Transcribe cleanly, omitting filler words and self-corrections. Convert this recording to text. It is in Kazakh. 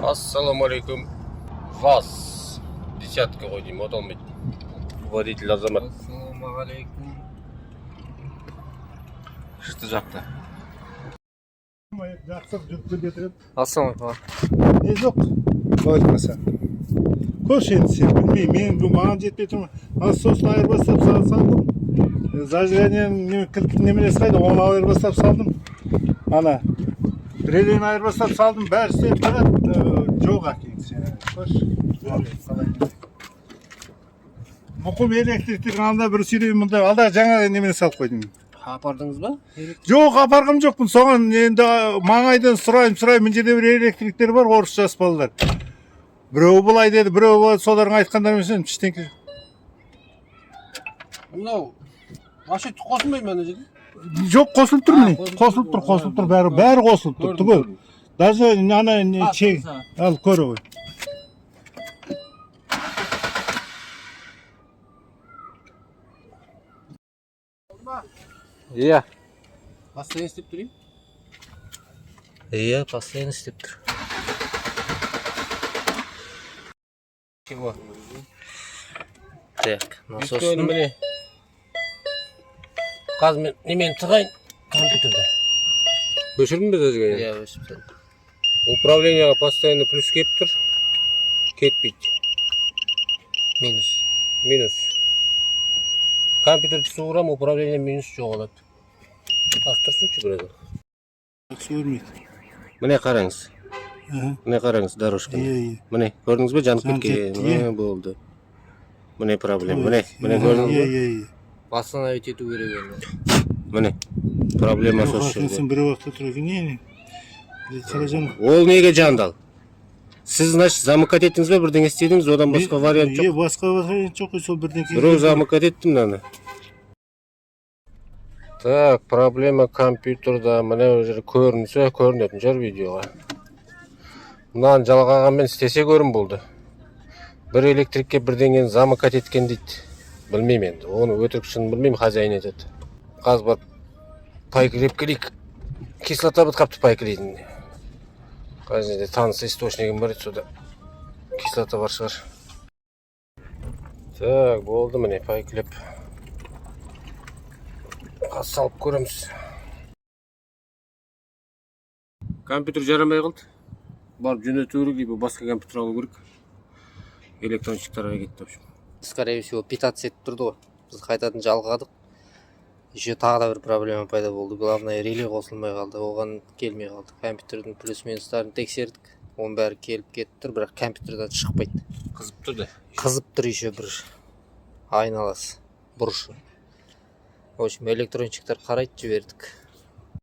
Ассаламу алейкум. ВАЗ. Десятка қойдым, оталмайды. Водитель Азамат. Ассаламу алейкум. Шықты жақта. Жақсық жүкті кетіріп. Ассаламу Не жоқ? Қоймаса. Көш енді сен, білмеймін. Мен бұл маған жетпей тұрмын. Сосын айырбастап салдым. Зажигание кілтін немелес қайды, оны айырбастап салдым. Ана, релейін айырбастап салдым, бәрі істеп тұрады. Жоқ әкең сен. Көш. Мұқым электриктер анда бір сүйреймін мұнда. Алда жаңа немені салып қойдым. Апардыңыз ба? Жоқ, апарғым жоқпын. Соған енді маңайдан сұрайым. Мін жерде бір электриктер бар, орыс жас балалар. Біреу бұлай деді, біреу бұлай, солардың айтқандар емесен, ештеңке. Мынау машина қосылмай ма ана жерде? Жоқ, қосылып тұр міне. Қосылып тұр, бәрі қосылып тұр. Түгел. Даже ана чек ал көрі ғой. Иә. Постоянно істеп тұрайын? Иә, постоянно істеп тұр. Чего? Так, насосын. Міне. Қазір немен тығайын компьютерді. Өшірдің бе зажигание? Иә, өшірдім. Управленияға постоянно плюс кеп тұр. Кетпейді. Минус. Компьютерді суырам, управление минус жоғалады. Тастырсыншы біраздан. Көрмейді. Міне қараңыз. Міне қараңыз, дорожка. Міне, көрдіңіз бе, жанып кеткен. Болды. Міне проблема. Міне көрдіңіз бе? Остановить ету керек енді. Міне, проблема сол жерде. Сен бір уақытта тұрады. Ол неге жандал? Сіз, значит, замыкать еттіңіз бе, бірден істедіңіз, одан басқа вариант жоқ. Басқа вариант жоқ, сол бірден кейін. Біреу замыкать еттім мынаны. Так, проблема компьютерда. Міне өзір көрінетін жар видеоға. Мынаны жалғағанмен істесе көрім болды. Бір электрикке бірден замыкать еткен дейді. Білмеймін енді. Оны өтірік шын білмеймін, хозяин етеді. Қаз бар пайкілеп келейік. Кислота бұтқапты пайкілейтін. Қазір таныс источнигім бар еді, сода кислота бар шығар. Так, болды міне пайкілеп. Қаз салып көреміз. Компьютер жарамай қалды. Барып жөнөту керек дейбі, басқа компьютер алу керек. Электрончиктарға кетті. Скорее всего, питаться етіп тұрды ғой. Біз қайтадан жалғадық. Еще тағы да бір проблема пайда болды. Главное, реле қосылмай қалды. Оған келмей қалды. Компьютердің плюс-минустарын тексердік. Оның бәрі келіп кетіп тұр, бірақ компьютерден шықпайды. Қызып тұр да. Қызып тұр еще бір айналасы, бұрышы. В общем, электрончиктар қарайды, жібердік.